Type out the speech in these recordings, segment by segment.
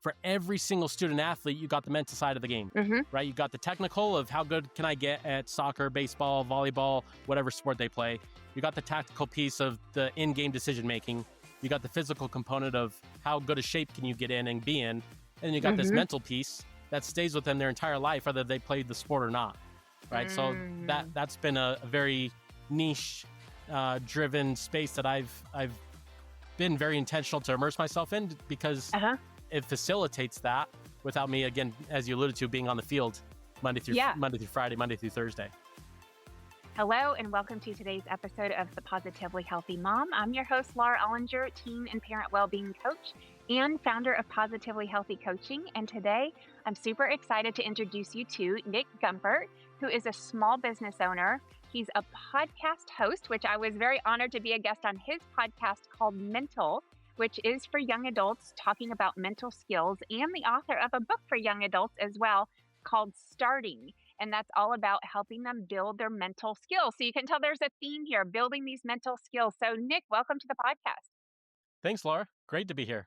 for every single student athlete, you got the mental side of the game, right? You got the technical of how good can I get at soccer, baseball, volleyball, whatever sport they play. You got the tactical piece of the in-game decision-making. You got the physical component of how good a shape can you get in and be in. And then you got this mental piece that stays with them their entire life, whether they played the sport or not, right? So that's been a very niche driven space that I've been very intentional to immerse myself in, because it facilitates that without me, again, as you alluded to, being on the field Monday through Friday, Monday through Thursday. Hello, and welcome to today's episode of The Positively Healthy Mom. I'm your host, Laura Ollinger, teen and parent wellbeing coach and founder of Positively Healthy Coaching. And today, I'm super excited to introduce you to Nick Gumpert, who is a small business owner. He's a podcast host, which I was very honored to be a guest on his podcast called Mental, which is for young adults talking about mental skills, and the author of a book for young adults as well called Starting. And that's all about helping them build their mental skills. So you can tell there's a theme here, building these mental skills. So Nick, welcome to the podcast. Thanks, Laura. Great to be here.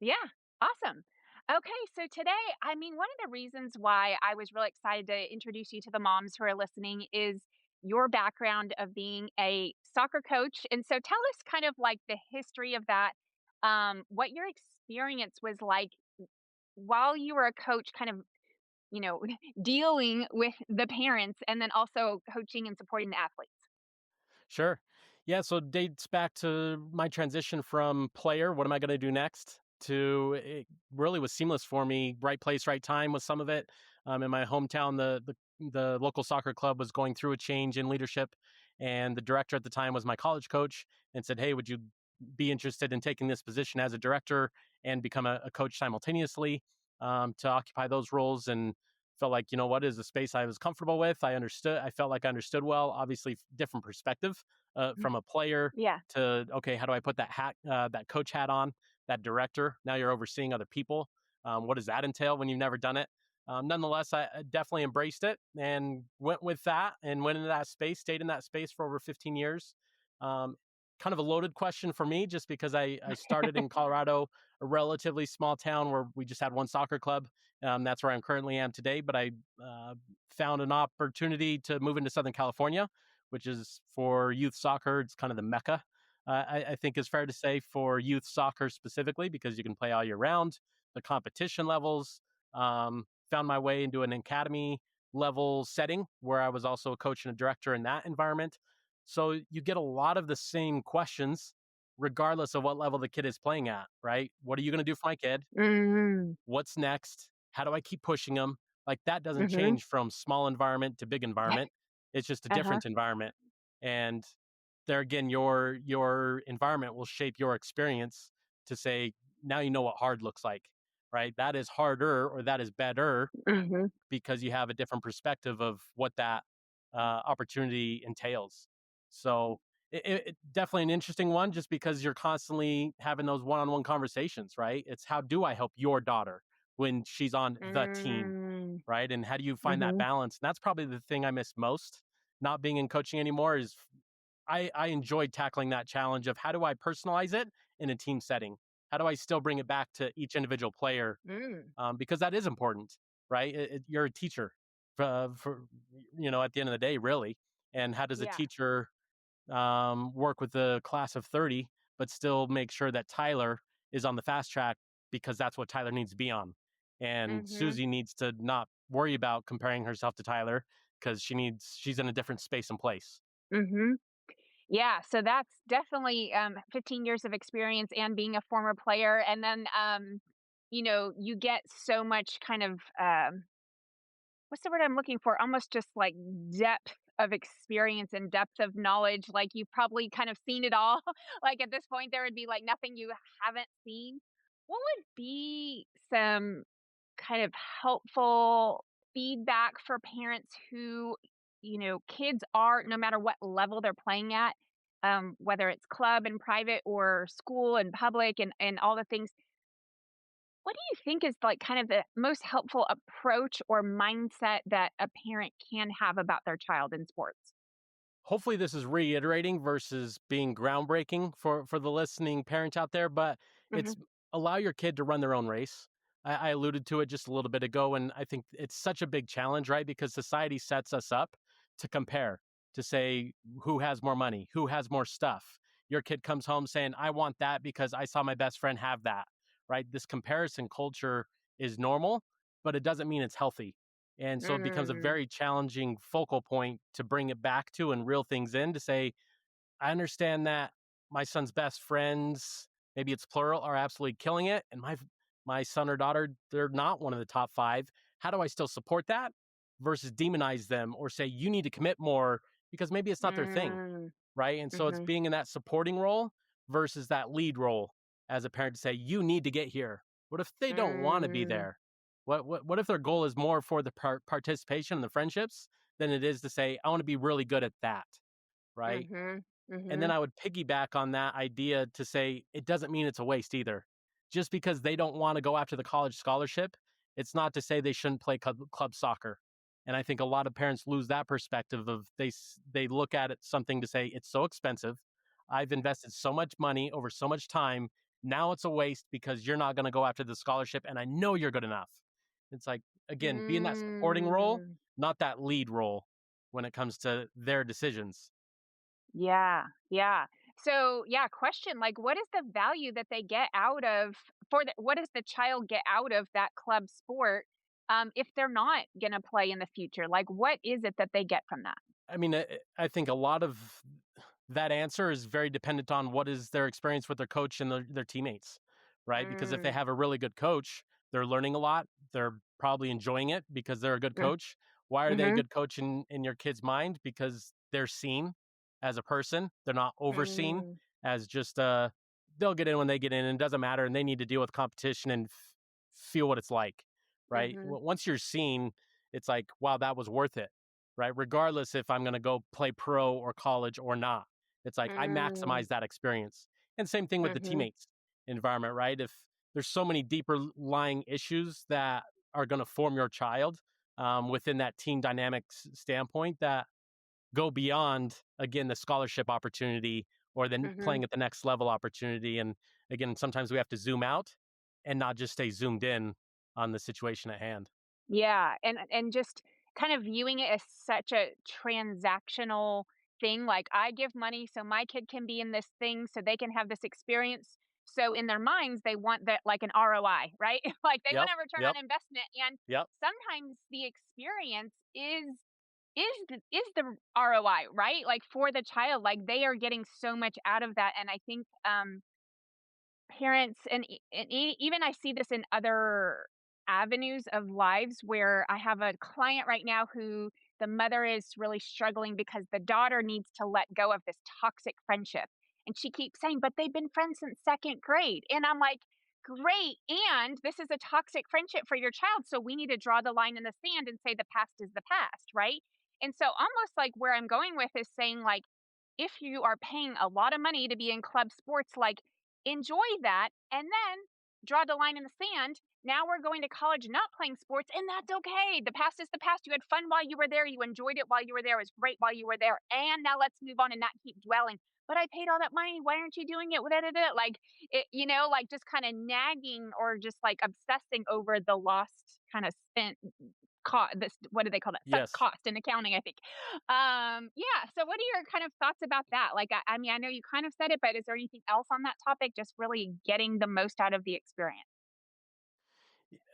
Yeah, awesome. Okay, so today, one of the reasons why I was really excited to introduce you to the moms who are listening is your background of being a soccer coach. And so tell us kind of like the history of that, what your experience was like while you were a coach, kind of, dealing with the parents and then also coaching and supporting the athletes. Sure. Yeah, so it dates back to my transition from player, what am I going to do next, to it really was seamless for me. Right place, right time with some of it. In my hometown, the local soccer club was going through a change in leadership, and the director at the time was my college coach and said, hey, would you be interested in taking this position as a director and become a coach simultaneously, to occupy those roles? And felt like, what is a space I was comfortable with. I felt like I understood well, obviously different perspective from a player to, okay, how do I put that hat, that coach hat on, that director? Now you're overseeing other people. What does that entail when you've never done it? Nonetheless, I definitely embraced it and went with that and went into that space, stayed in that space for over 15 years. Kind of a loaded question for me, just because I started in Colorado, a relatively small town where we just had one soccer club. That's where I currently am today. But I found an opportunity to move into Southern California, which is for youth soccer. It's kind of the mecca, I think is fair to say, for youth soccer specifically, because you can play all year round. The competition levels, found my way into an academy level setting where I was also a coach and a director in that environment. So you get a lot of the same questions, regardless of what level the kid is playing at, right? What are you going to do for my kid? What's next? How do I keep pushing them? Like that doesn't change from small environment to big environment. It's just a different environment. And there again, your environment will shape your experience to say, now you know what hard looks like, right? That is harder or that is better because you have a different perspective of what that opportunity entails. So it definitely an interesting one, just because you're constantly having those one-on-one conversations, right? It's how do I help your daughter when she's on the team, right? And how do you find that balance? And that's probably the thing I miss most, not being in coaching anymore, is I enjoyed tackling that challenge of how do I personalize it in a team setting? How do I still bring it back to each individual player? Because that is important, right? You're a teacher for at the end of the day, really. And how does a teacher work with a class of 30, but still make sure that Tyler is on the fast track, because that's what Tyler needs to be on. And Susie needs to not worry about comparing herself to Tyler, because she's in a different space and place. Yeah, so that's definitely 15 years of experience and being a former player. And then, you get so much kind of, what's the word I'm looking for? Almost just like depth of experience and depth of knowledge. Like you've probably kind of seen it all. Like at this point, there would be like nothing you haven't seen. What would be some kind of helpful feedback for parents who, kids are, no matter what level they're playing at, whether it's club and private or school and public and all the things. What do you think is like kind of the most helpful approach or mindset that a parent can have about their child in sports? Hopefully this is reiterating versus being groundbreaking for the listening parents out there, but it's allow your kid to run their own race. I alluded to it just a little bit ago, and I think it's such a big challenge, right? Because society sets us up to compare, to say who has more money, who has more stuff. Your kid comes home saying, I want that because I saw my best friend have that, right? This comparison culture is normal, but it doesn't mean it's healthy. And so it becomes a Mm, very challenging focal point to bring it back to and reel things in to say, I understand that my son's best friends, maybe it's plural, are absolutely killing it, and my son or daughter, they're not one of the top 5. How do I still support that versus demonize them or say you need to commit more because maybe it's not their thing, mm, right? And so it's mhm, being in that supporting role versus that lead role as a parent to say you need to get here. What if they don't want to be mm, there? What if their goal is more for the participation and the friendships than it is to say I want to be really good at that, right? mhm, And then mhm, I would piggyback on that idea to say it doesn't mean it's a waste either. Just because they don't want to go after the college scholarship, it's not to say they shouldn't play club soccer. And I think a lot of parents lose that perspective of they look at it something to say it's so expensive. I've invested so much money over so much time. Now it's a waste because you're not going to go after the scholarship and I know you're good enough. It's like again, be in that supporting role, mm. not that lead role when it comes to their decisions. Yeah, yeah. So, yeah, question, like, what is the value that they get out of what does the child get out of that club sport, if they're not gonna play in the future? Like, what is it that they get from that? I mean, I think a lot of that answer is very dependent on what is their experience with their coach and their teammates, right? Because if they Mm, have a really good coach, they're learning a lot. They're probably enjoying it because they're a good mm, coach. Why are they a mhm, good coach in your kid's mind? Because they're seen as a person. They're not overseen mm, as just they'll get in when they get in and it doesn't matter and they need to deal with competition and feel what it's like, right? mhm, Once you're seen, it's like, wow, that was worth it, right? Regardless if I'm going to go play pro or college or not. It's like I mm, maximize that experience. And same thing with the mhm, teammates environment, right? If there's so many deeper lying issues that are going to form your child within that team dynamics standpoint that go beyond, again, the scholarship opportunity or then mhm. playing at the next level opportunity. And again, sometimes we have to zoom out and not just stay zoomed in on the situation at hand. Yeah, and just kind of viewing it as such a transactional thing, like, I give money so my kid can be in this thing, so they can have this experience. So in their minds, they want that like an ROI, right? Like, they want Yep. a return on Yep. investment, and Yep. sometimes the experience is the ROI, right? Like, for the child, like, they are getting so much out of that, and I think, parents even I see this in other avenues of lives where I have a client right now who the mother is really struggling because the daughter needs to let go of this toxic friendship. And she keeps saying, "But they've been friends since 2nd grade." And I'm like, "Great, and this is a toxic friendship for your child, so we need to draw the line in the sand and say the past is the past," right? And so almost like where I'm going with is saying like if you are paying a lot of money to be in club sports, like enjoy that and then draw the line in the sand. Now we're going to college not playing sports, and that's okay. The past is the past. You had fun while you were there. You enjoyed it while you were there. It was great while you were there. And now let's move on and not keep dwelling. But I paid all that money. Why aren't you doing it? Like it, like just kind of nagging or just like obsessing over the lost kind of spent this, what do they call that? Sunk Yes. cost in accounting, I think. Yeah. So, what are your kind of thoughts about that? Like, I mean, I know you kind of said it, but is there anything else on that topic? Just really getting the most out of the experience.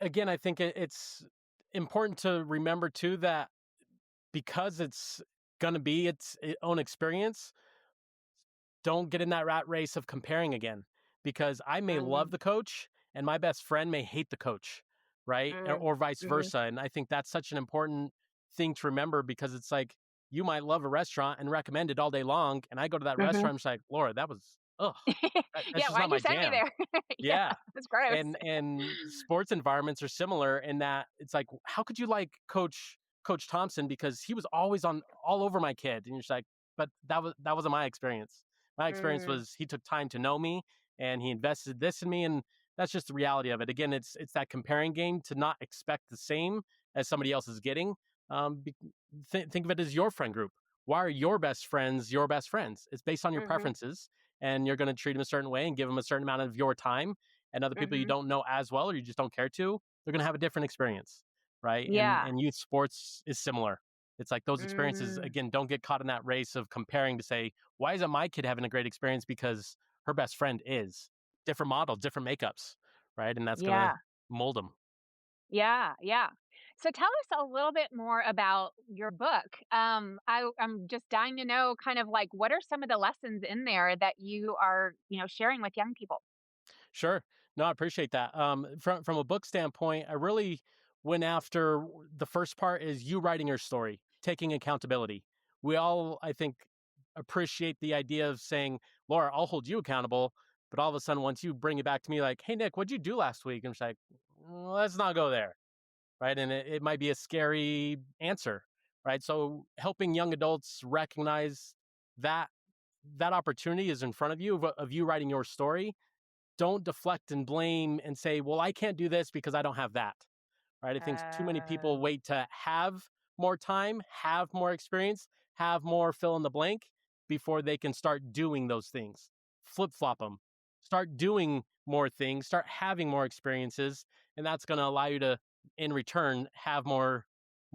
Again, I think it's important to remember too that because it's going to be own experience, don't get in that rat race of comparing again because I may love Mm, the coach and my best friend may hate the coach, right? mm, Or vice mhm, versa. And I think that's such an important thing to remember because it's like you might love a restaurant and recommend it all day long. And I go to that mhm. restaurant, I'm just like, Laura, that was, ugh, that's Yeah, just why'd not you my send me jam. there? Yeah, Yeah. that's gross. And sports environments are similar in that it's like, how could you like Coach Thompson because he was always on all over my kid, and you're just like, but that wasn't my experience. My experience Mm, was he took time to know me and he invested this in me, and that's just the reality of it. Again, it's that comparing game to not expect the same as somebody else is getting. Um, be, think of it as your friend group. Why are your best friends your best friends? It's based on your mhm, preferences, and you're going to treat them a certain way and give them a certain amount of your time. and other people you Mhm. don't know as well or you just don't care to, they're going to have a different experience, right? Yeah. And youth sports is similar. It's like those experiences Mm. again, don't get caught in that race of comparing to say, why isn't my kid having a great experience because her best friend is different models, different makeups, right? And that's going to Yeah. mold them. Yeah, yeah. So tell us a little bit more about your book. I'm just dying to know kind of like what are some of the lessons in there that you are, sharing with young people? Sure. No, I appreciate that. From a book standpoint, I really went after the first part is you writing your story, taking accountability. We all, I think, appreciate the idea of saying, Laura, I'll hold you accountable. But all of a sudden, once you bring it back to me, like, hey, Nick, what'd you do last week? I'm just like, let's not go there. Right. And it might be a scary answer. Right. So helping young adults recognize that that opportunity is in front of you of you writing your story. Don't deflect and blame and say, well, I can't do this because I don't have that. Right. I think too many people Oh. wait to have more time, have more experience, have more fill in the blank before they can start doing those things. Flip flop them. Start doing more things, start having more experiences, and that's going to allow you to, in return, have more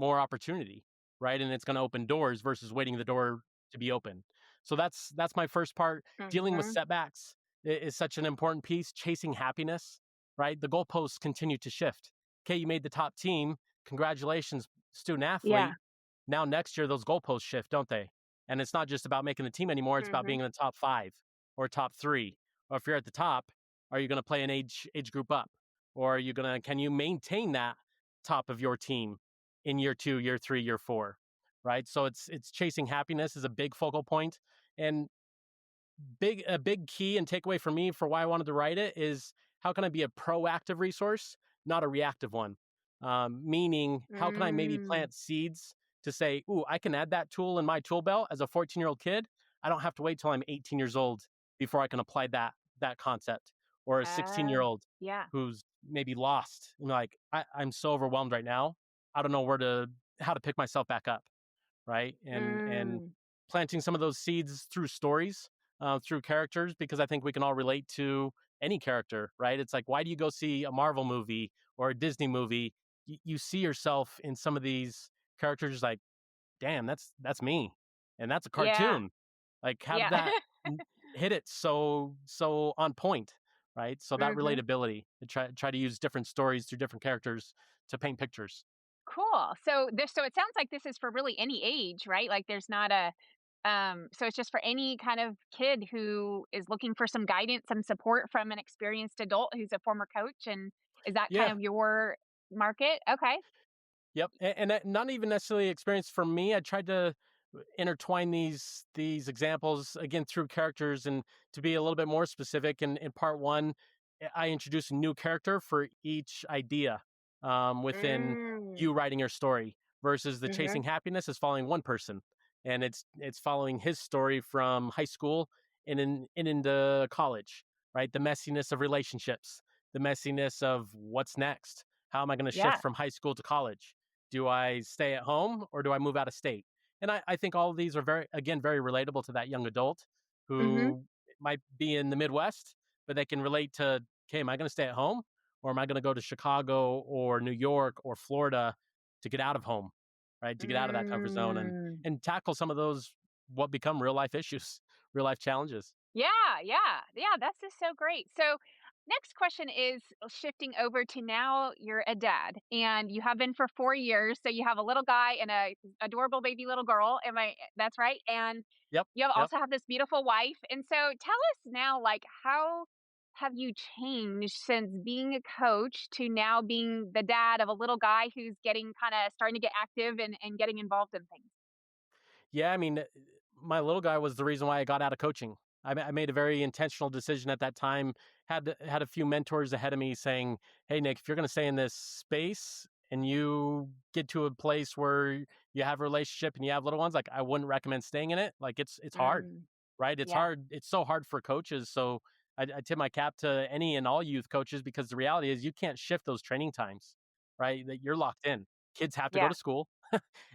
opportunity, right? And it's going to open doors versus waiting the door to be open. So that's my first part. Dealing with Mhm. setbacks is such an important piece. Chasing happiness, right? The goalposts continue to shift. Okay, you made the top team. Congratulations, student Yeah. athlete. Now next year those goalposts shift, don't they? And it's not just about making the team anymore. It's about Mhm. being in the top 5 or top 3. Or if you're at the top, are you going to play an age group up, or are you going to can you maintain that top of your team in year 2, year 3, year 4? Right. So it's chasing happiness is a big focal point, and a big key and takeaway for me for why I wanted to write it is how can I be a proactive resource, not a reactive one? Meaning, how can I maybe Mm. plant seeds to say, "Ooh, I can add that tool in my tool belt as a 14-year-old kid. I don't have to wait till I'm 18 years old before I can apply that concept." Or a Oh. 16-year-old Yeah. who's maybe lost, and like, I'm so overwhelmed right now. I don't know where to how to pick myself back up, right? And Mm. planting some of those seeds through stories, through characters, because I think we can all relate to any character, right? It's like, why do you go see a Marvel movie or a Disney movie? You see yourself in some of these characters, like, damn, that's me, and that's a Yeah. cartoon. Like, how did Yeah. that hit it so on point, right? So that Mhm. relatability, to try to use different stories through different characters to paint pictures. Cool. So it sounds like this is for really any age, right? Like there's not a so it's just for any kind of kid who is looking for some guidance, some support from an experienced adult who's a former coach, and is that kind Yeah. of your market? Okay. Yep, and that not even necessarily experience for me. I tried to intertwine these examples again through characters, and to be a little bit more specific. In part one, I introduced a new character for each idea within Mm. you writing your story. Versus the Mhm. chasing happiness is following one person, and it's following his story from high school and into college. Right, the messiness of relationships, the messiness of what's next. How am I going to shift Yeah. from high school to college? Do I stay at home or do I move out of state? And I think all of these are very relatable to that young adult Mhm. who might be in the Midwest, but they can relate to, okay, am I going to stay at home or am I going to go to Chicago or New York or Florida to get out of home, right? To get out of that comfort zone Mm. and tackle some of those what become real life issues, real life challenges. Yeah, yeah, yeah, that's just so great. So, next question is shifting over to now you're a dad and you have been for 4 years. So you have a little guy and a adorable baby little girl. Am I that's right? And Yep. you Yep. also have this beautiful wife. And so tell us now like how have you changed since being a coach to now being the dad of a little guy who's getting kind of starting to get active and getting involved in things? Yeah, I mean, my little guy was the reason why I got out of coaching. I made a very intentional decision at that time. Had a few mentors ahead of me saying, "Hey, Nick, if you're going to stay in this space and you get to a place where you have a relationship and you have little ones, like I wouldn't recommend staying in it. Like it's hard, Mm, right? It's yeah. hard. It's so hard for coaches. So I tip my cap to any and all youth coaches because the reality is you can't shift those training times, right? That you're locked in. Kids have to go Yeah. to school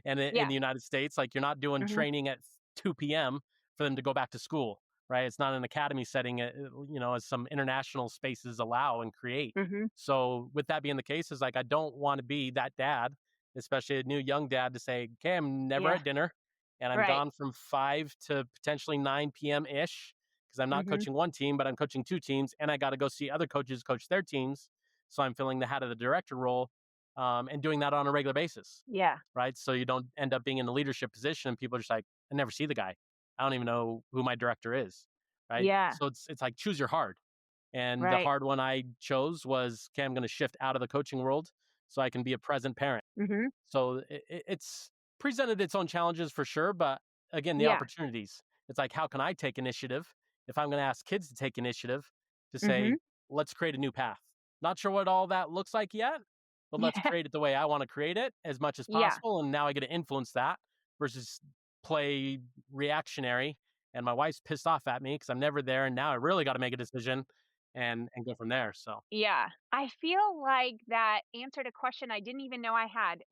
and in Yeah. the United States, like you're not doing Mhm. training at 2 p.m. for them to go back to school. right? It's not an academy setting, as some international spaces allow and create. Mhm. So with that being the case, is like I don't want to be that dad, especially a new young dad, to say, "Okay, I'm never Yeah. at dinner, and I'm Right. gone from 5 to potentially 9 p.m. ish because I'm not Mhm. coaching one team, but I'm coaching two teams, and I got to go see other coaches coach their teams. So I'm filling the hat of the director role, and doing that on a regular basis, Yeah. right? So you don't end up being in a leadership position, and people are just like, I never see the guy. I don't even know who my director is, right? Yeah. So it's like choose your hard. And the Right. hard one I chose was, okay, I'm going to shift out of the coaching world so I can be a present parent. Mhm. So it's presented its own challenges for sure, but again, the Yeah. opportunities. It's like, how can I take initiative if I'm going to ask kids to take initiative to Mhm. say, let's create a new path? Not sure what all that looks like yet, but let's Yeah. create it the way I want to create it as much as Yeah. possible. And now I get to influence that versus play reactionary. And my wife's pissed off at me because I'm never there. And now I really got to make a decision and go from there. So Yeah. I feel like that answered a question I didn't even know I had,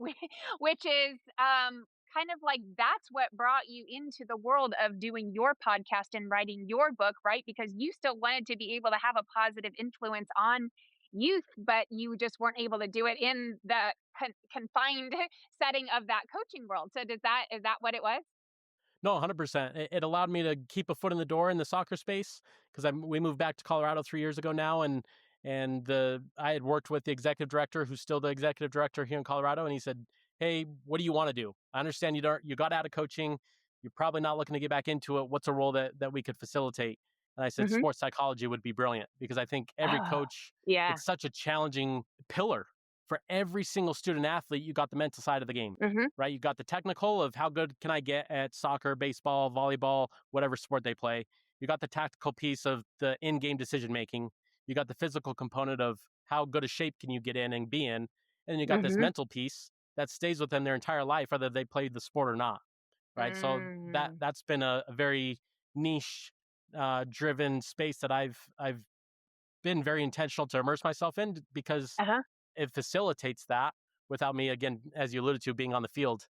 which is kind of like that's what brought you into the world of doing your podcast and writing your book, right? Because you still wanted to be able to have a positive influence on youth, but you just weren't able to do it in the confined setting of that coaching world. So is that what it was? no, 100%. It allowed me to keep a foot in the door in the soccer space because we moved back to Colorado 3 years ago now, and the I had worked with the executive director, who's still the executive director here in Colorado, and he said, "Hey, what do you want to do? I understand you got out of coaching. You're probably not looking to get back into it. What's a role that we could facilitate?" And I said, Mhm. "Sports psychology would be brilliant because I think every Oh. coach, Yeah. it's such a challenging pillar for every single student athlete. You got the mental side of the game." Mhm. Right? You got the technical of how good can I get at soccer, baseball, volleyball, whatever sport they play. You got the tactical piece of the in-game decision making. You got the physical component of how good a shape can you get in and be in. And then you got this Mhm. mental piece that stays with them their entire life, whether they played the sport or not. Right. So Mm. that's been a very niche driven space that I've been very intentional to immerse myself in because Uh-huh. it facilitates that without me, again, as you alluded to, being on the field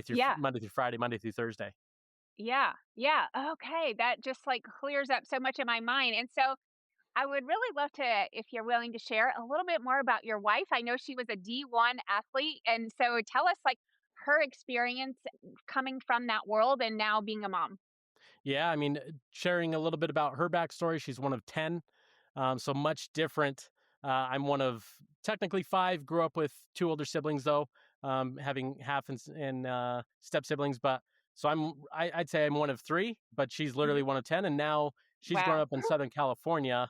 Yeah. Monday through Friday, Monday through Thursday. Yeah, yeah, okay, that just, like, clears up so much in my mind, and so I would really love to, if you're willing to share a little bit more about your wife. I know she was a D1 athlete, and so tell us, like, her experience coming from that world and now being a mom. Yeah, I mean, sharing a little bit about her backstory, she's one of 10, so much different. I'm one of technically five, grew up with two older siblings, though, having half and step siblings. But so I'd say I'm one of three, but she's literally Mhm. one of 10. And now she's grown Wow. up in Southern California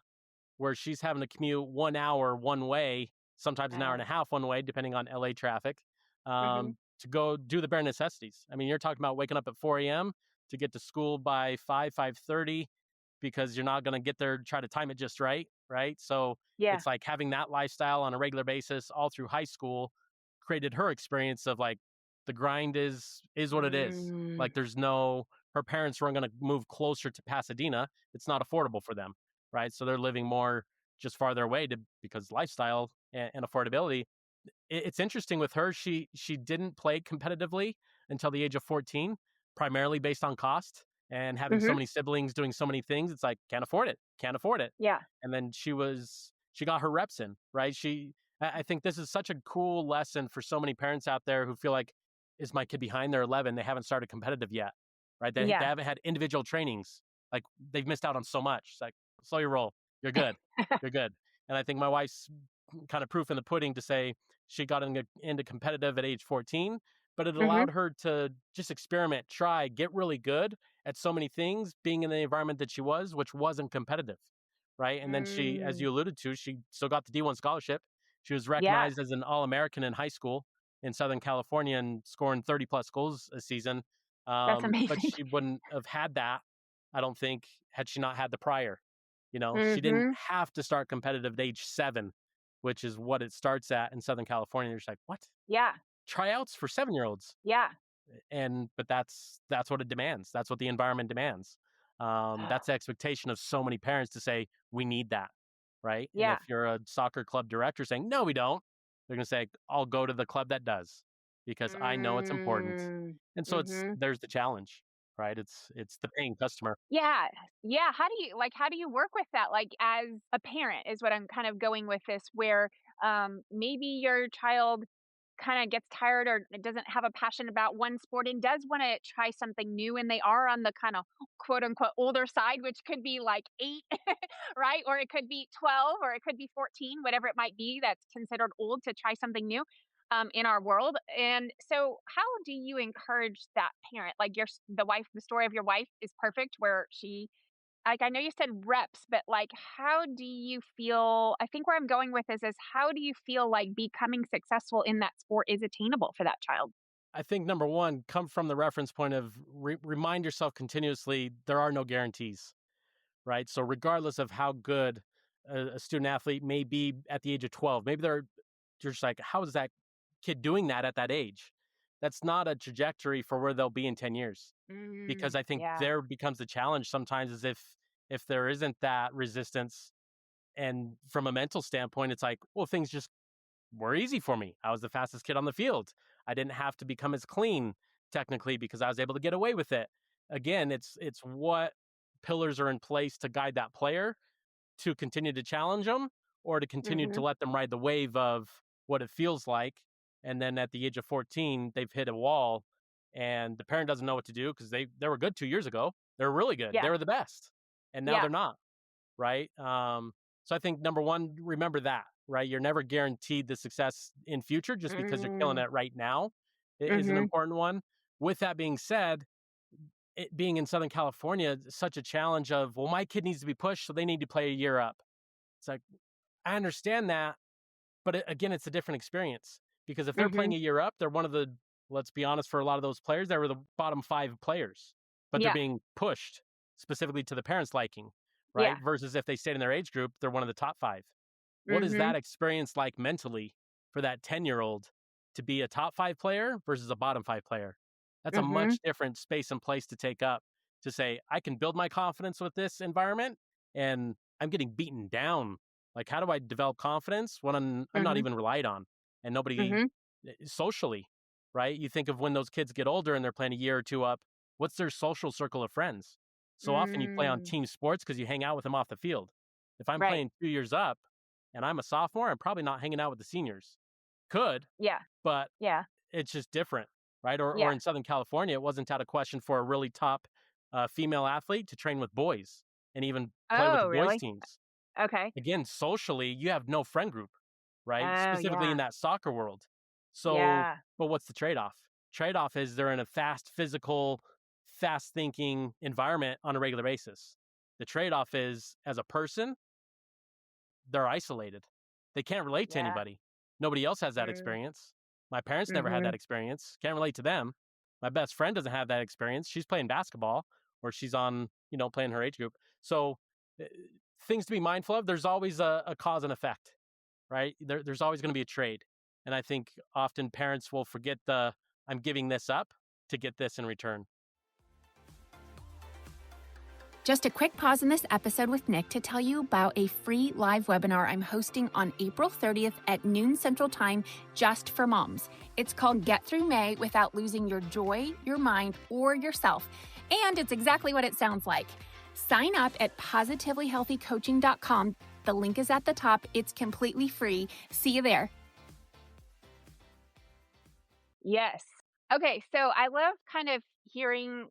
where she's having to commute 1 hour one way, sometimes an hour and a Oh. half one way, depending on LA traffic, Mhm. to go do the bare necessities. I mean, you're talking about waking up at 4 a.m. to get to school by 5:30, because you're not going to get there, try to time it just right. Right. So Yeah. it's like having that lifestyle on a regular basis all through high school created her experience of like the grind is what it is. Mm. Like her parents weren't going to move closer to Pasadena. It's not affordable for them, right? So they're living more just farther away because lifestyle and affordability. It's interesting with her. She didn't play competitively until the age of 14, primarily based on cost and having so Mhm. many siblings doing so many things. It's like can't afford it, can't afford it. Yeah. And then she got her reps in, right? I think this is such a cool lesson for so many parents out there who feel like, is my kid behind? They're 11, they haven't started competitive yet, right? They Yeah. haven't had individual trainings. Like they've missed out on so much. It's like slow your roll. You're good. You're good. And I think my wife's kind of proof in the pudding to say she got into competitive at age 14, but it Mhm. allowed her to just experiment, try, get really good at so many things, being in the environment that she was, which wasn't competitive, right? And then she, as Mm. you alluded to, she still got the D1 scholarship. She was Yeah. recognized as an All American in high school in Southern California and scoring 30 plus goals a season. That's But amazing. she wouldn't have had that, I don't think, had she not had the prior. She didn't Mhm. have to start competitive at age 7, which is what it starts at in Southern California. You're just like, what? Yeah. Tryouts for 7-year-olds? Yeah. But that's what it demands. That's what the environment demands. That's the expectation of so many parents to say we need that, right? And Yeah. if you're a soccer club director saying no, we don't, they're going to say I'll go to the club that does because I know it's important. Mm. And so Mhm. there's the challenge. right? It's the paying customer. Yeah. Yeah, how do you work with that, like, as a parent is what I'm kind of going with this, where, maybe your child kinda gets tired or doesn't have a passion about one sport and does wanna try something new, and they are on the kinda quote, unquote, "older side," which could be, like, 8, right? Or it could be 12, or it could be 14, whatever it might be that's considered old to try something new, in our world, and so how do you encourage that parent? Like, the story of your wife is perfect where she like, I know you said reps, but, like, how do you feel I think where I'm going with this is how do you feel like becoming successful in that sport is attainable for that child? I think number one, come from the reference point of remind yourself continuously there are no guarantees, right? So regardless of how good a student athlete may be at the age of 12, maybe you're just like, how is that kid doing that at that age? That's not a trajectory for where they'll be in 10 years. Because I think Yeah. there becomes the challenge sometimes is if there isn't that resistance, and from a mental standpoint, it's like, well, things just were easy for me. I was the fastest kid on the field. I didn't have to become as clean technically because I was able to get away with it. Again, it's what pillars are in place to guide that player to continue to challenge them or to continue to Mhm. let them ride the wave of what it feels like. And then at the age of 14, they've hit a wall and the parent doesn't know what to do because they were good 2 years ago. They're really good. They Yeah. were the best. And now Yeah. they're not, right? So I think number one, remember that, right? You're never guaranteed the success in future just because you're killing Mm. it right now is an Mhm. important one. With that being said, it being in Southern California, such a challenge of, well, my kid needs to be pushed, so they need to play a year up. It's like, I understand that, but again, it's a different experience because if they're playing Mhm. a year up, they're one of the, let's be honest, for a lot of those players, they were the bottom five players, but they're Yeah. being pushed specifically to the parents' liking, right? Yeah. Versus if they stayed in their age group, they're one of the top five. What is Mhm. that experience like mentally for that 10-year-old to be a top five player versus a bottom five player? That's a Mhm. much different space and place to take up to say, I can build my confidence with this environment and I'm getting beaten down. Like, how do I develop confidence when I'm not Mhm. even relied on and nobody Mhm. socially, right? You think of when those kids get older and they're playing a year or two up, what's their social circle of friends? So often you play on Mm. team sports because you hang out with them off the field. If I'm Right. playing 2 years up, and I'm a sophomore, I'm probably not hanging out with the seniors. Could, Yeah. but Yeah. it's just different, right? Or Yeah. in Southern California, it wasn't out of question for a really top female athlete to train with boys and even play with the Oh, boys really? teams. Okay. Again, socially, you have no friend group, right? Oh, Specifically in yeah. that soccer world. So, Yeah. but what's the trade off? Trade off is they're in a fast, physical, fast thinking environment on a regular basis. The trade off is as a person, they're isolated. They can't relate to Yeah. anybody. Nobody else has that Mm. experience. My parents never had that Mhm. experience. Can't relate to them. My best friend doesn't have that experience. She's playing basketball or she's on, playing her age group. So, uh, things to be mindful of. There's always a cause and effect, right? There's always going to be a trade. And I think often parents will forget I'm giving this up to get this in return. Just a quick pause in this episode with Nick to tell you about a free live webinar I'm hosting on April 30th at noon Central Time just for moms. It's called Get Through May Without Losing Your Joy, Your Mind, or Yourself. And it's exactly what it sounds like. Sign up at positivelyhealthycoaching.com. The link is at the top. It's completely free. See you there. Yes. Okay, so I love kind of hearing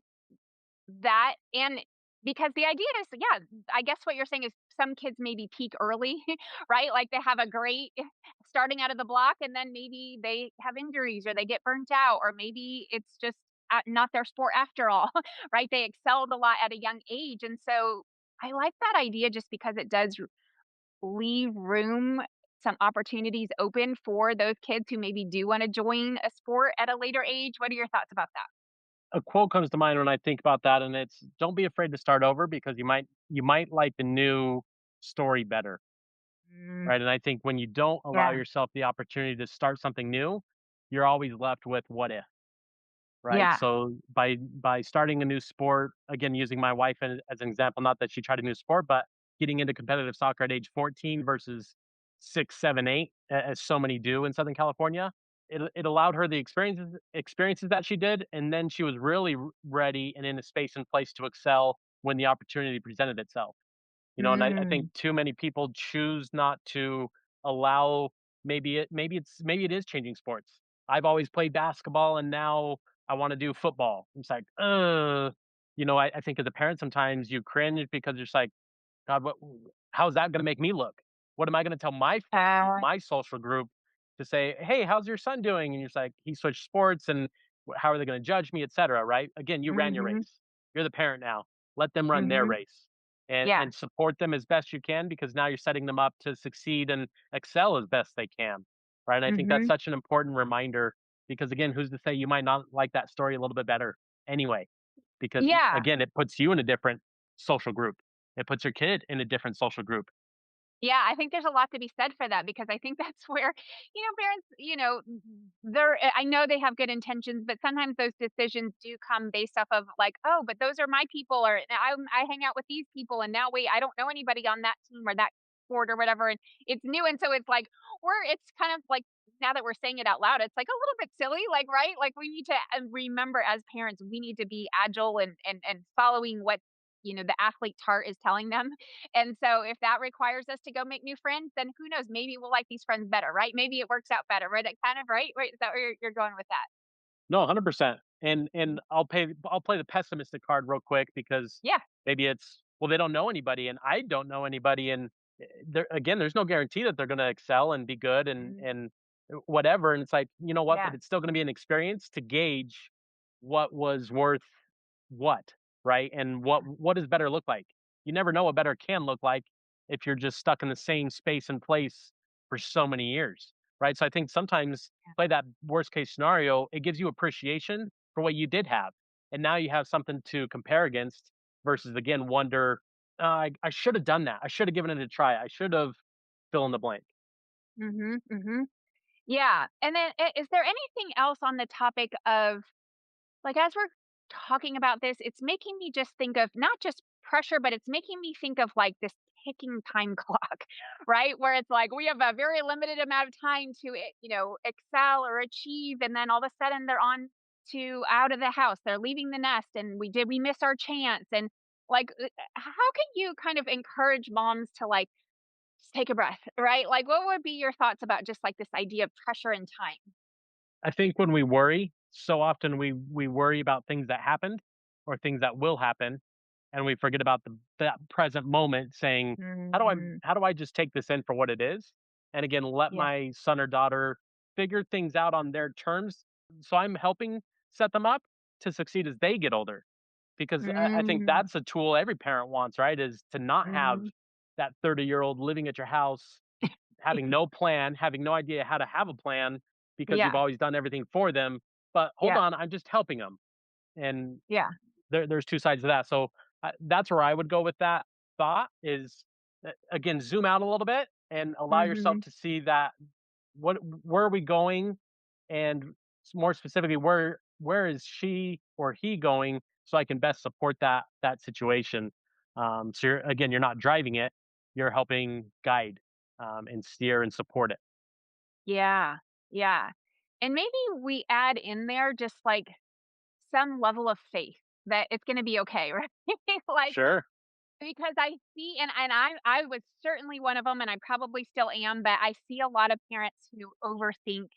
that, and because the idea is, yeah, I guess what you're saying is some kids maybe peak early, right? Like they have a great starting out of the block, and then maybe they have injuries or they get burnt out, or maybe it's just not their sport after all, right? They excelled a lot at a young age. And so I like that idea just because it does leave room, some opportunities open for those kids who maybe do want to join a sport at a later age. What are your thoughts about that? A quote comes to mind when I think about that, and it's don't be afraid to start over because you might like the new story better. Mm, Right, and I think when you don't allow yeah. yourself the opportunity to start something new, you're always left with what if, right? Yeah. So by starting a new sport, again, using my wife as an example, not that she tried a new sport, but getting into competitive soccer at age 14 versus 6, 7, 8, as so many do in Southern California. it allowed her the experiences that she did, and then she was really ready and in a space and place to excel when the opportunity presented itself. And I think Mm. too many people choose not to allow. Maybe it is changing sports. I've always played basketball, and now I want to do football. It's like, I think as a parent sometimes you cringe because you're just like, God, how's that going to make me look? What am I going to tell Uh, my social group to say, hey, how's your son doing? And you're just like, he switched sports, and how are they going to judge me, et cetera, right? Again, you ran your mhm, race. You're the parent now. Let them run their mhm. race, and Yeah. and support them as best you can, because now you're setting them up to succeed and excel as best they can, right? And I think that's Mhm. such an important reminder, because again, who's to say you might not like that story a little bit better anyway? Because Yeah. again, it puts you in a different social group. It puts your kid in a different social group. Yeah, I think there's a lot to be said for that because I think that's where, parents, I know they have good intentions, but sometimes those decisions do come based off of like, oh, but those are my people, or I hang out with these people, and now wait, I don't know anybody on that team or that sport or whatever, and it's new, and so it's like, it's kind of like now that we're saying it out loud, it's like a little bit silly, like right, like we need to remember as parents, we need to be agile and following what the athlete's heart is telling them. And so if that requires us to go make new friends, then who knows? Maybe we'll like these friends better, right? Maybe it works out better, right? It kind of right? Right? Is that where you're going with that? No, 100%. And Mm. I'll play the pessimistic card real quick, because Yeah. maybe it's, well, they don't know anybody and I don't know anybody, and there's no guarantee that they're going to excel and be good, Mm. and whatever, and it's like, you know what, Yeah. but it's still going to be an experience to gauge what was worth what, right? And what does better look like? You never know what better can look like if you're just stuck in the same space and place for so many years, right? So I think sometimes play that worst case scenario, it gives you appreciation for what you did have. And now you have something to compare against, versus again, wonder, I should have done that. I should have given it a try. I should have fill in the blank. Mhm. Mhm. Yeah. And then is there anything else on the topic of like, as we're talking about this, it's making me just think of not just pressure, but it's making me think of like this ticking time clock, right? Where it's like we have a very limited amount of time to, excel or achieve. And then all of a sudden they're on to out of the house, they're leaving the nest, and we miss our chance. And like, how can you kind of encourage moms to like, just take a breath, right? Like, what would be your thoughts about just like this idea of pressure and time? I think when we worry, so often we worry about things that happened or things that will happen, and we forget about that present moment, saying, Mhm. how do I just take this in for what it is? And again, let Yeah. my son or daughter figure things out on their terms. So I'm helping set them up to succeed as they get older. Because I think Mm. that's a tool every parent wants, right? Is to not have Mhm. that 30-year-old living at your house, having no plan, having no idea how to have a plan, because you've Yeah. always done everything for them. But hold Yeah. on, I'm just helping them. And Yeah. there's two sides to that. So that's where I would go with that thought is, again, zoom out a little bit and allow yourself Mhm. to see that, where are we going, and more specifically, where is she or he going, so I can best support that situation. So you're not driving it, you're helping guide, and steer and support it. Yeah. Yeah. And maybe we add in there just like some level of faith that it's gonna be okay, right? Like, Sure. because I see and I was certainly one of them, and I probably still am, but I see a lot of parents who overthink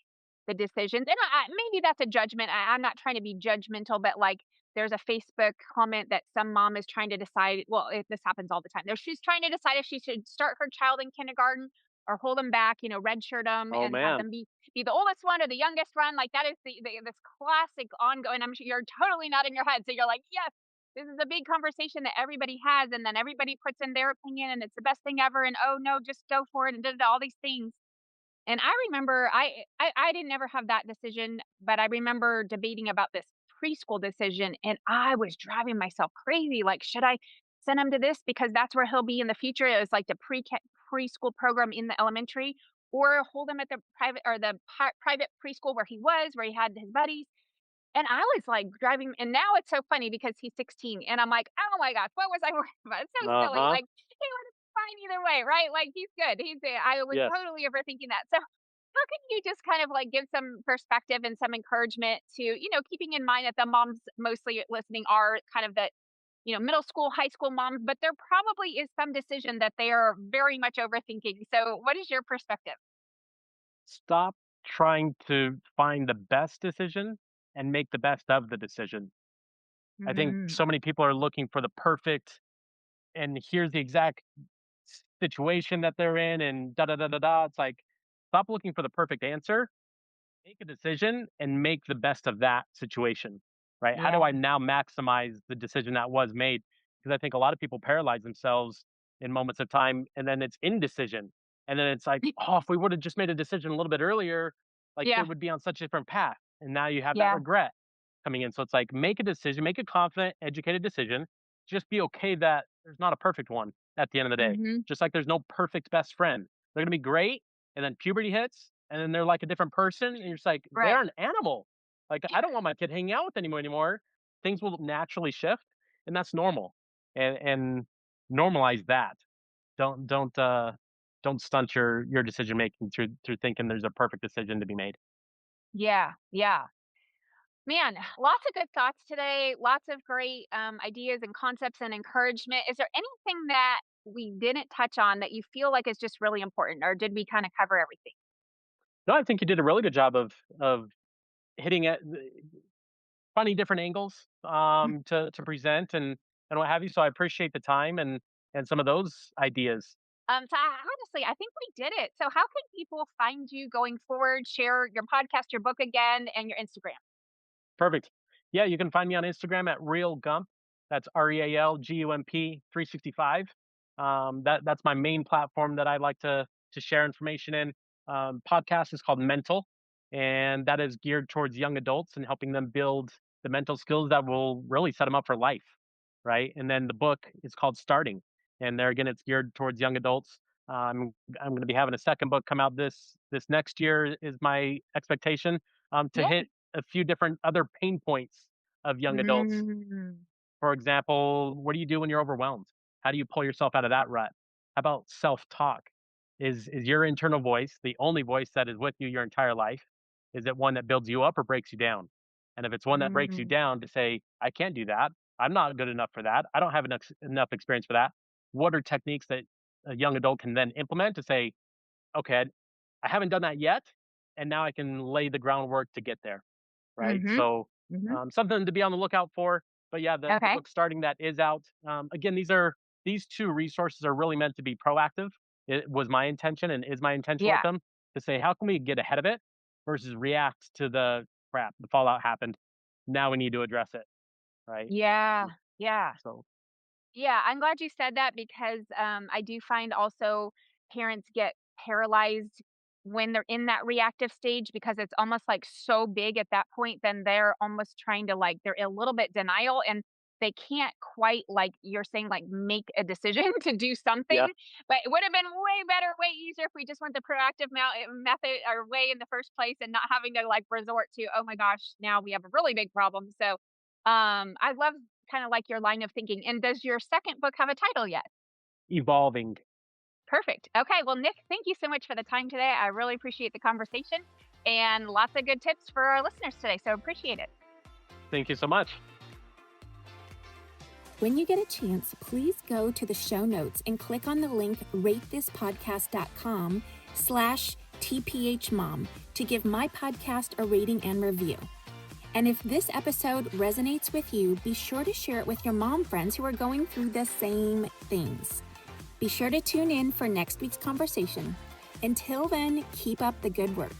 the decisions, and maybe that's a judgment. I'm not trying to be judgmental, but, like, there's a Facebook comment that some mom is trying to decide well, this happens all the time. There she's trying to decide if she should start her child in kindergarten or hold them back, redshirt them Oh and have man. them be the oldest one or the youngest one, like, that is this classic ongoing I'm sure you're totally not in your head, so you're like, "Yes, this is a big conversation that everybody has, and then everybody puts in their opinion, and it's the best thing ever, and oh no, just go for it, and all these things. And I remember I didn't ever have that decision, but I remember debating about this preschool decision, and I was driving myself crazy. Like, should I send him to this because that's where he'll be in the future? It was like the preschool program in the elementary, or hold him at the private or the private preschool where he was, where he had his buddies. And I was, like, driving and now it's so funny because he's 16, and I'm like, "Oh my gosh, what was I worried about?" It's so silly, Uh-huh. like, he was fine either way, right? Like, he's good, I was Yes. totally overthinking that. So, how can you just kind of like give some perspective and some encouragement to, keeping in mind that the moms mostly listening are kind of the, middle school, high school moms, but there probably is some decision that they are very much overthinking. So, what is your perspective? Stop trying to find the best decision and make the best of the decision. I think Mm, so many people are looking for the perfect, and here's the exact situation that they're in, and da da da da da. It's like, stop looking for the perfect answer, make a decision, and make the best of that situation, right? How do yeah. I now maximize the decision that was made? Because I think a lot of people paralyze themselves in moments of time, and then it's indecision. And then it's like, oh, if we would have just made a decision a little bit earlier, like Yeah. it would be on such a different path. And now you have that Yeah. regret coming in. So it's like, make a decision, make a confident, educated decision. Just be okay that there's not a perfect one at the end of the day. Hmm. Just like there's no perfect best friend. They're gonna be great, and then puberty hits, and then they're like a different person, and you're just like, Right. they're an animal. Like, I don't want my kid hanging out with anymore. Things will naturally shift, and that's normal. And normalize that. Don't don't uh don't stunt your decision making through thinking there's a perfect decision to be made. Yeah. Yeah. Man, lots of good thoughts today. Lots of great ideas and concepts and encouragement. Is there anything that we didn't touch on that you feel like is just really important, or did we kind of cover everything? No, I think you did a really good job of hitting it, finding different angles to present and what have you. So I appreciate the time and some of those ideas. Honestly, I think we did it. So, how can people find you going forward? Share your podcast, your book again, and your Instagram. Perfect. Yeah, you can find me on Instagram at Real Gump. That's REALGUMP 365. That's my main platform that I like to share information in. Podcast is called Mental, and that is geared towards young adults and helping them build the mental skills that will really set them up for life, right? And then the book is called Starting, and there again, it's geared towards young adults. I'm going to be having a second book come out this next year is my expectation, to hit Yay. a few different other pain points of young adults. Mm, For example, what do you do when you're overwhelmed? How do you pull yourself out of that rut? How about self-talk? Is your internal voice the only voice that is with you your entire life? Is it one that builds you up or breaks you down? And if it's one that breaks you mm, down, to say, I can't do that. I'm not good enough for that. I don't have enough experience for that. What are techniques that a young adult can then implement to say, okay, I haven't done that yet, and now I can lay the groundwork to get there, right? mhm, So, mhm. something to be on the lookout for. But yeah, the Okay. book Starting that is out. Again, these two resources are really meant to be proactive. It was my intention and is my intention with Yeah. them to say, how can we get ahead of it versus react to the crap, the fallout happened. Now we need to address it, right? Yeah. Yeah. So Yeah, I'm glad you said that because I do find also parents get paralyzed when they're in that reactive stage because it's almost like so big at that point, then they're almost trying to like, they're a little bit denial and they can't quite, like you're saying, like make a decision to do something. yeah, But it would have been way better, way easier if we just went the proactive method or way in the first place and not having to like resort to, oh my gosh, now we have a really big problem. So I love kind of like your line of thinking. And does your second book have a title yet? evolving. Perfect. Okay. Well, Nick, thank you so much for the time today. I really appreciate the conversation and lots of good tips for our listeners today. So appreciate it. Thank you so much. When you get a chance, please go to the show notes and click on the link ratethispodcast.com/tphmom to give my podcast a rating and review. And if this episode resonates with you, be sure to share it with your mom friends who are going through the same things. Be sure to tune in for next week's conversation. Until then, keep up the good work.